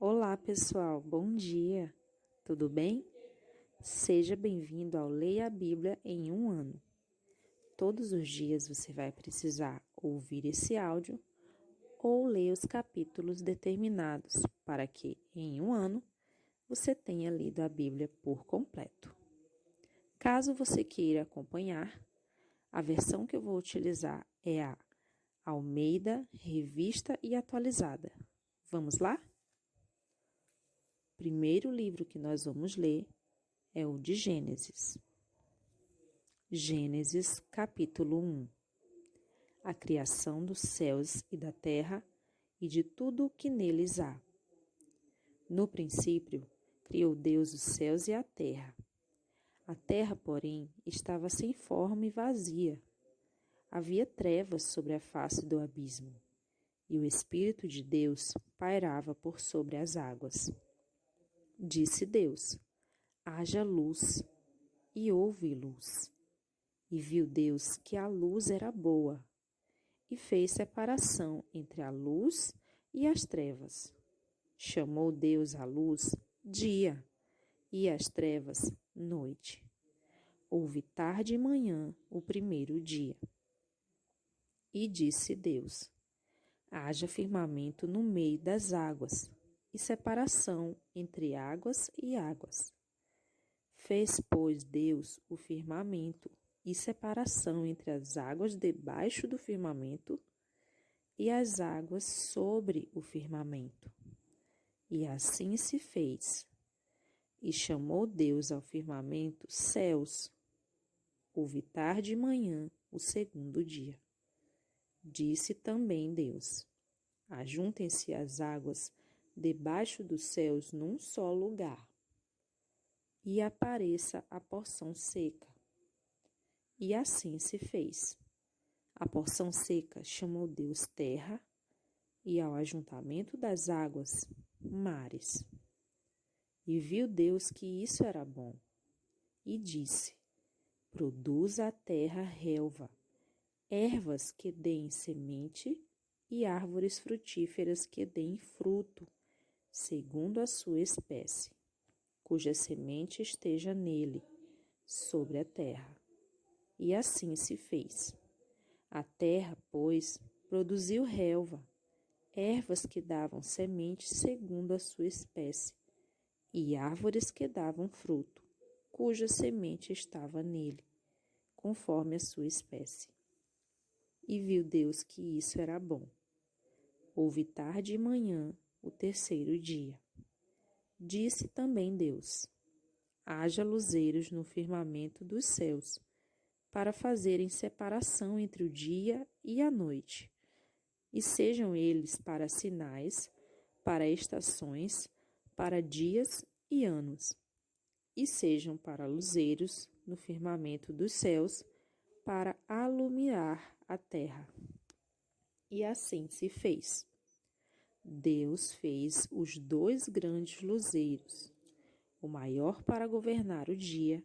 Olá, pessoal, bom dia. Tudo bem? Seja bem-vindo ao Leia a Bíblia em um ano. Todos os dias você vai precisar ouvir esse áudio ou ler os capítulos determinados para que, em um ano, você tenha lido a Bíblia por completo. Caso você queira acompanhar, a versão que eu vou utilizar é a Almeida, Revista e Atualizada. Vamos lá? O primeiro livro que nós vamos ler é o de Gênesis. Gênesis, capítulo 1. A criação dos céus e da terra e de tudo o que neles há. No princípio, criou Deus os céus e a terra. A terra, porém, estava sem forma e vazia. Havia trevas sobre a face do abismo, e o Espírito de Deus pairava por sobre as águas. Disse Deus: haja luz, e houve luz. E viu Deus que a luz era boa, e fez separação entre a luz e as trevas. Chamou Deus a luz dia, e as trevas noite. Houve tarde e manhã o primeiro dia. E disse Deus: haja firmamento no meio das águas, e separação entre águas e águas. Fez, pois, Deus o firmamento, e separação entre as águas debaixo do firmamento e as águas sobre o firmamento. E assim se fez. E chamou Deus ao firmamento céus. Houve tarde e manhã o segundo dia. Disse também Deus: ajuntem-se as águas debaixo dos céus num só lugar, e apareça a porção seca. E assim se fez. A porção seca chamou Deus terra, e ao ajuntamento das águas, mares. E viu Deus que isso era bom, e disse: produza a terra relva, ervas que deem semente, e árvores frutíferas que deem fruto, segundo a sua espécie, cuja semente esteja nele, sobre a terra. E assim se fez. A terra, pois, produziu relva, ervas que davam semente segundo a sua espécie, e árvores que davam fruto, cuja semente estava nele, conforme a sua espécie. E viu Deus que isso era bom. Houve tarde e manhã o terceiro dia. Disse também Deus: haja luzeiros no firmamento dos céus, para fazerem separação entre o dia e a noite, e sejam eles para sinais, para estações, para dias e anos, e sejam para luzeiros no firmamento dos céus, para alumiar a terra. E assim se fez. Deus fez os dois grandes luzeiros, o maior para governar o dia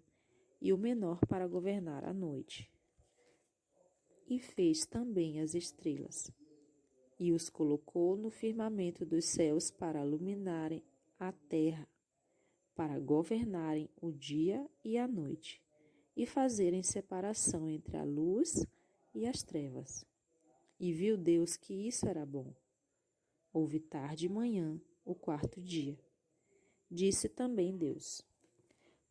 e o menor para governar a noite. E fez também as estrelas, e os colocou no firmamento dos céus para iluminarem a terra, para governarem o dia e a noite, e fazerem separação entre a luz e as trevas. E viu Deus que isso era bom. Houve tarde e manhã o quarto dia. Disse também Deus: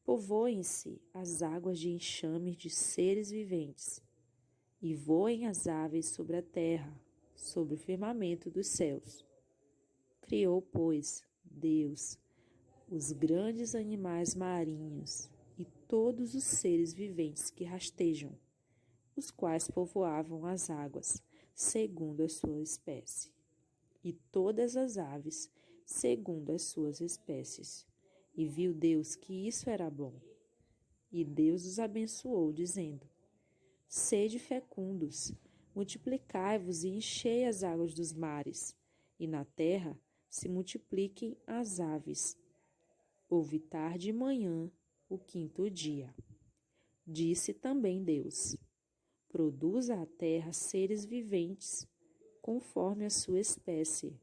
povoem-se as águas de enxame de seres viventes, e voem as aves sobre a terra, sobre o firmamento dos céus. Criou, pois, Deus os grandes animais marinhos e todos os seres viventes que rastejam, os quais povoavam as águas, segundo a sua espécie, e todas as aves, segundo as suas espécies. E viu Deus que isso era bom. E Deus os abençoou, dizendo: sede fecundos, multiplicai-vos e enchei as águas dos mares, e na terra se multipliquem as aves. Houve tarde e manhã o quinto dia. Disse também Deus: produza a terra seres viventes, conforme a sua espécie,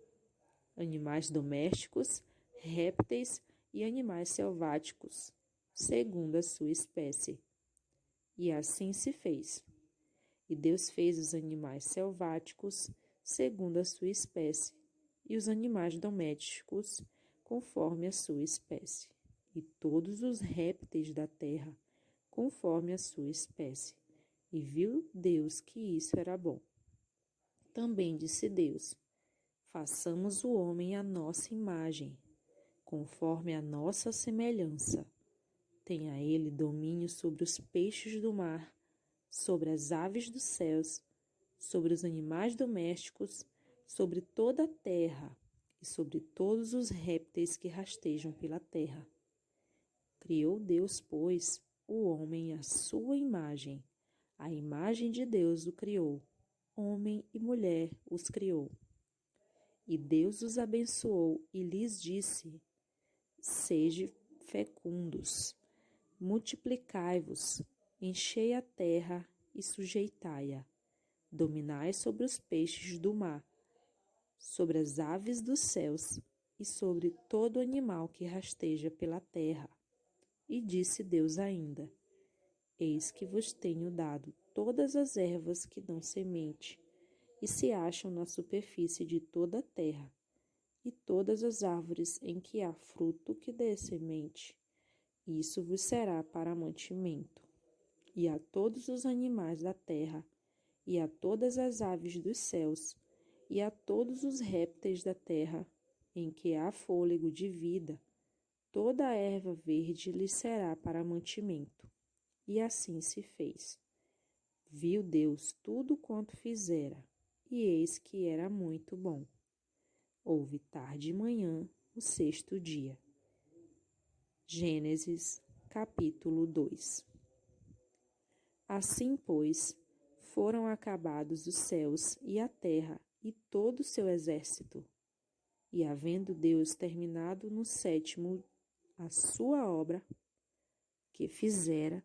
animais domésticos, répteis e animais selváticos, segundo a sua espécie. E assim se fez. E Deus fez os animais selváticos, segundo a sua espécie, e os animais domésticos, conforme a sua espécie, e todos os répteis da terra, conforme a sua espécie. E viu Deus que isso era bom. Também disse Deus: façamos o homem à nossa imagem, conforme a nossa semelhança. Tenha ele domínio sobre os peixes do mar, sobre as aves dos céus, sobre os animais domésticos, sobre toda a terra e sobre todos os répteis que rastejam pela terra. Criou Deus, pois, o homem à sua imagem. A imagem de Deus o criou. Homem e mulher os criou. E Deus os abençoou e lhes disse: sede fecundos, multiplicai-vos, enchei a terra e sujeitai-a. Dominai sobre os peixes do mar, sobre as aves dos céus e sobre todo animal que rasteja pela terra. E disse Deus ainda: eis que vos tenho dado todas as ervas que dão semente e se acham na superfície de toda a terra, e todas as árvores em que há fruto que dê semente. Isso vos será para mantimento. E a todos os animais da terra, e a todas as aves dos céus, e a todos os répteis da terra, em que há fôlego de vida, toda a erva verde lhes será para mantimento. E assim se fez. Viu Deus tudo quanto fizera, e eis que era muito bom. Houve tarde e manhã, o sexto dia. Gênesis, capítulo 2. Assim, pois, foram acabados os céus e a terra e todo o seu exército. E havendo Deus terminado no sétimo a sua obra que fizera,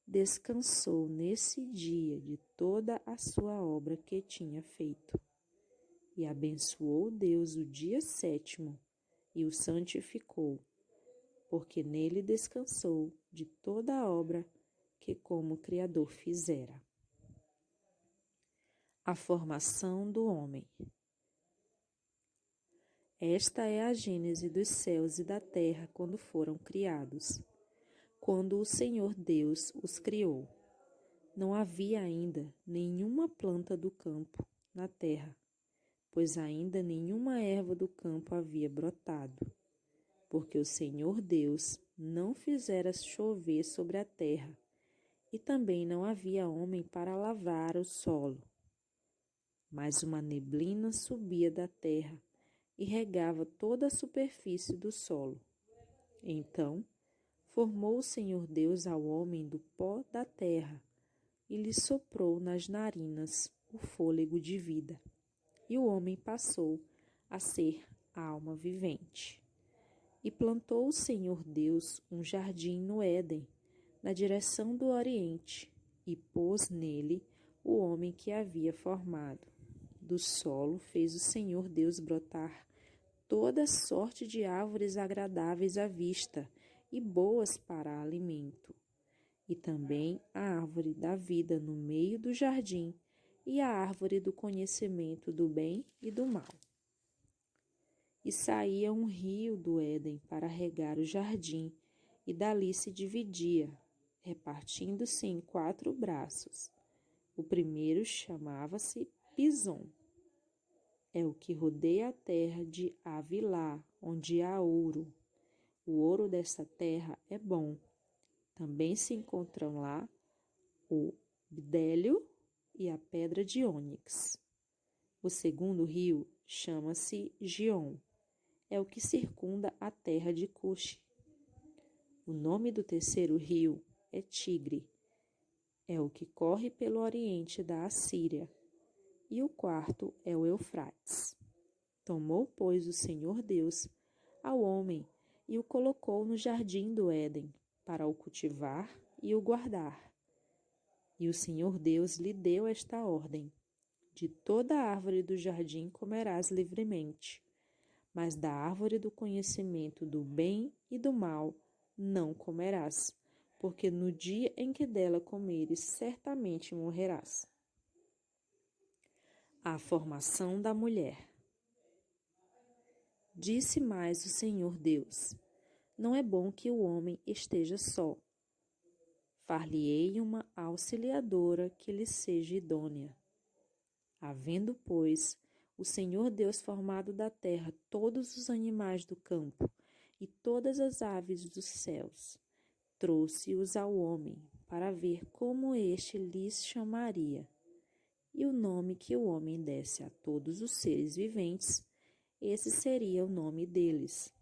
descansou nesse dia de toda a sua obra que tinha feito. E abençoou Deus o dia sétimo e o santificou, porque nele descansou de toda a obra que como Criador fizera. A formação do homem. Esta é a gênese dos céus e da terra quando foram criados, quando o Senhor Deus os criou. Não havia ainda nenhuma planta do campo na terra, pois ainda nenhuma erva do campo havia brotado, porque o Senhor Deus não fizera chover sobre a terra, e também não havia homem para lavrar o solo. Mas uma neblina subia da terra e regava toda a superfície do solo. Então formou o Senhor Deus ao homem do pó da terra e lhe soprou nas narinas o fôlego de vida, e o homem passou a ser alma vivente. E plantou o Senhor Deus um jardim no Éden, na direção do oriente, e pôs nele o homem que havia formado. Do solo fez o Senhor Deus brotar toda sorte de árvores agradáveis à vista e boas para alimento, e também a árvore da vida no meio do jardim e a árvore do conhecimento do bem e do mal. E saía um rio do Éden para regar o jardim, e dali se dividia, repartindo-se em 4 braços. O primeiro chamava-se Pison. É o que rodeia a terra de Havilá, onde há ouro. O ouro desta terra é bom. Também se encontram lá o bdélio e a pedra de ônix. O segundo rio chama-se Gion. É o que circunda a terra de Cuxi. O nome do terceiro rio é Tigre. É o que corre pelo oriente da Assíria. E o quarto é o Eufrates. Tomou, pois, o Senhor Deus ao homem e o colocou no jardim do Éden, para o cultivar e o guardar. E o Senhor Deus lhe deu esta ordem: de toda árvore do jardim comerás livremente, mas da árvore do conhecimento do bem e do mal não comerás, porque no dia em que dela comeres, certamente morrerás. A formação da mulher. Disse mais o Senhor Deus: Não é bom que o homem esteja só. Far-lhe-ei uma auxiliadora que lhe seja idônea. Havendo, pois, o Senhor Deus formado da terra todos os animais do campo e todas as aves dos céus, trouxe-os ao homem para ver como este lhes chamaria. E o nome que o homem desse a todos os seres viventes, esse seria o nome deles.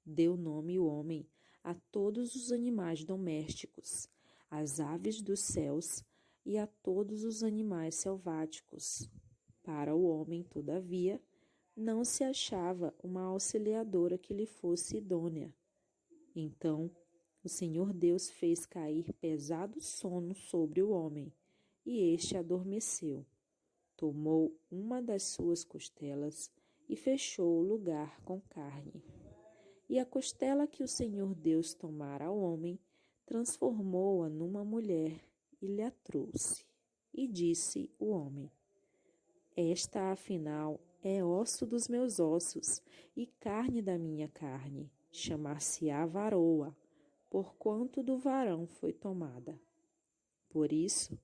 Deu nome o homem a todos os animais domésticos, às aves dos céus e a todos os animais selváticos. Para o homem, todavia, não se achava uma auxiliadora que lhe fosse idônea. Então, o Senhor Deus fez cair pesado sono sobre o homem, e este adormeceu. Tomou uma das suas costelas e fechou o lugar com carne. E a costela que o Senhor Deus tomara ao homem, transformou-a numa mulher e lhe a trouxe. E disse o homem: Esta, afinal, é osso dos meus ossos e carne da minha carne. Chamar-se-á varoa, porquanto do varão foi tomada. Por isso,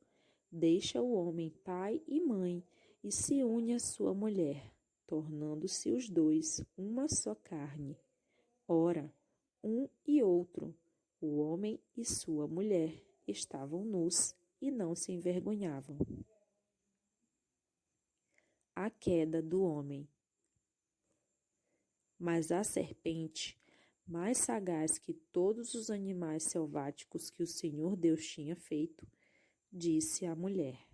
deixa o homem pai e mãe e se une à sua mulher, tornando-se os dois uma só carne. Ora, um e outro, o homem e sua mulher, estavam nus e não se envergonhavam. A queda do homem. Mas a serpente, mais sagaz que todos os animais selváticos que o Senhor Deus tinha feito, disse à mulher: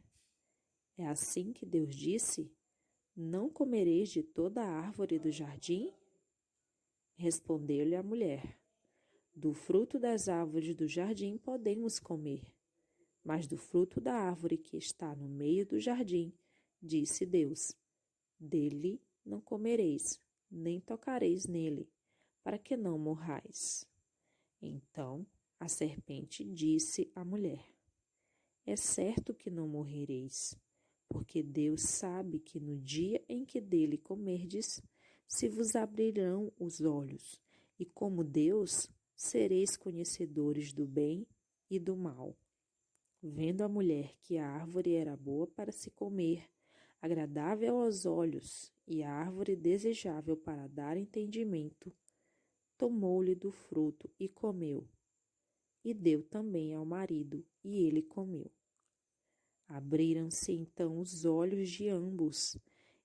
É assim que Deus disse: Não comereis de toda a árvore do jardim? Respondeu-lhe a mulher: Do fruto das árvores do jardim podemos comer, mas do fruto da árvore que está no meio do jardim, disse Deus: Dele não comereis, nem tocareis nele, para que não morrais. Então a serpente disse à mulher: É certo que não morrereis, porque Deus sabe que no dia em que dele comerdes, se vos abrirão os olhos, e como Deus, sereis conhecedores do bem e do mal. Vendo a mulher que a árvore era boa para se comer, agradável aos olhos, e a árvore desejável para dar entendimento, tomou-lhe do fruto e comeu. E deu também ao marido, e ele comeu. Abriram-se então os olhos de ambos,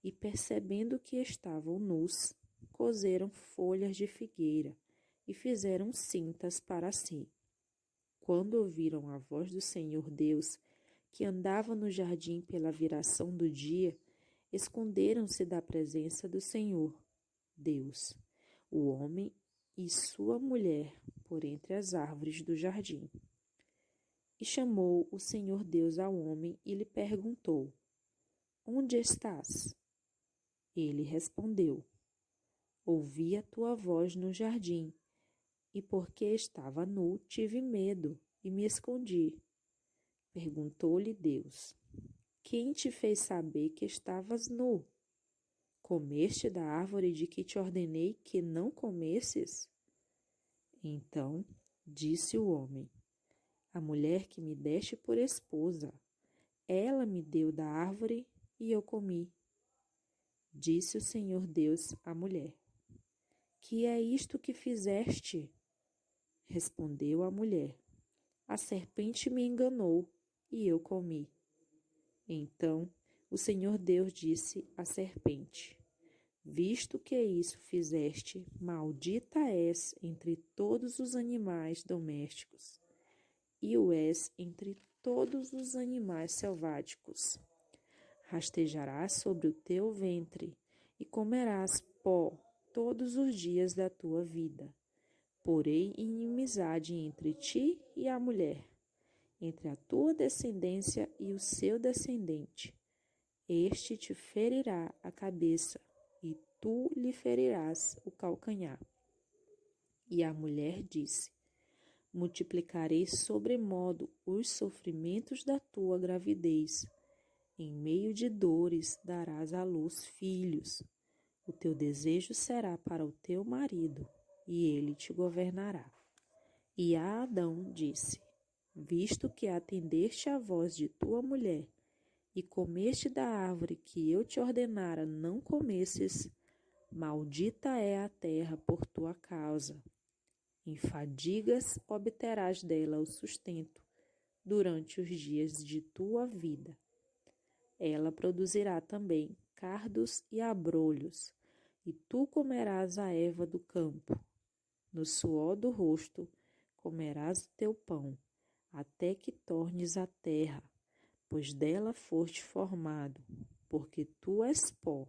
e percebendo que estavam nus, coseram folhas de figueira e fizeram cintas para si. Quando ouviram a voz do Senhor Deus, que andava no jardim pela viração do dia, esconderam-se da presença do Senhor Deus, o homem e sua mulher, por entre as árvores do jardim. E chamou o Senhor Deus ao homem e lhe perguntou: Onde estás? Ele respondeu: Ouvi a tua voz no jardim, e porque estava nu, tive medo e me escondi. Perguntou-lhe Deus: Quem te fez saber que estavas nu? Comeste da árvore de que te ordenei que não comesses? Então disse o homem: A mulher que me deste por esposa, ela me deu da árvore e eu comi. Disse o Senhor Deus à mulher: Que é isto que fizeste? Respondeu a mulher: A serpente me enganou e eu comi. Então o Senhor Deus disse à serpente: Visto que isso fizeste, maldita és entre todos os animais domésticos, e o és entre todos os animais selváticos. Rastejarás sobre o teu ventre e comerás pó todos os dias da tua vida. Porei inimizade entre ti e a mulher, entre a tua descendência e o seu descendente. Este te ferirá a cabeça, e tu lhe ferirás o calcanhar. E a mulher disse: multiplicarei sobremodo os sofrimentos da tua gravidez. Em meio de dores darás à luz filhos. O teu desejo será para o teu marido, e ele te governará. E a Adão disse: visto que atendeste à voz de tua mulher, e comeste da árvore que eu te ordenara não comesses, maldita é a terra por tua causa. Em fadigas obterás dela o sustento durante os dias de tua vida. Ela produzirá também cardos e abrolhos, e tu comerás a erva do campo. No suor do rosto comerás o teu pão, até que tornes a terra, pois dela foste formado, porque tu és pó,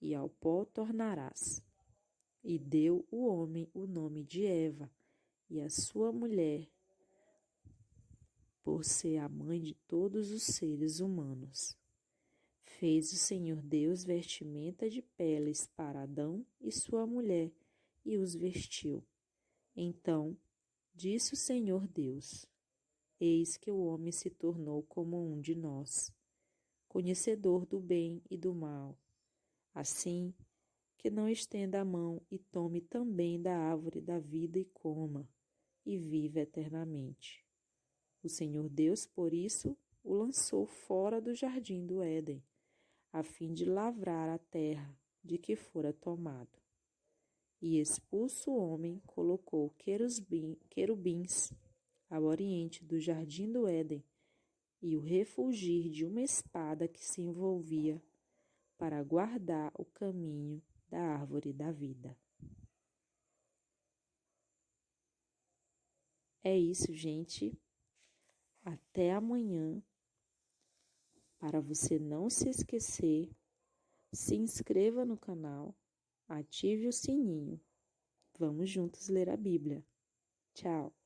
e ao pó tornarás. E deu o homem o nome de Eva, e a sua mulher, por ser a mãe de todos os seres humanos. Fez o Senhor Deus vestimenta de peles para Adão e sua mulher, e os vestiu. Então disse o Senhor Deus: eis que o homem se tornou como um de nós, conhecedor do bem e do mal. Assim, que não estenda a mão e tome também da árvore da vida e coma, e viva eternamente. O Senhor Deus, por isso, o lançou fora do jardim do Éden, a fim de lavrar a terra de que fora tomado. E expulso o homem, colocou querubins ao oriente do jardim do Éden, e o refulgir de uma espada que se envolvia para guardar o caminho da árvore da vida. É isso, gente. Até amanhã. Para você não se esquecer, se inscreva no canal, ative o sininho. Vamos juntos ler a Bíblia. Tchau!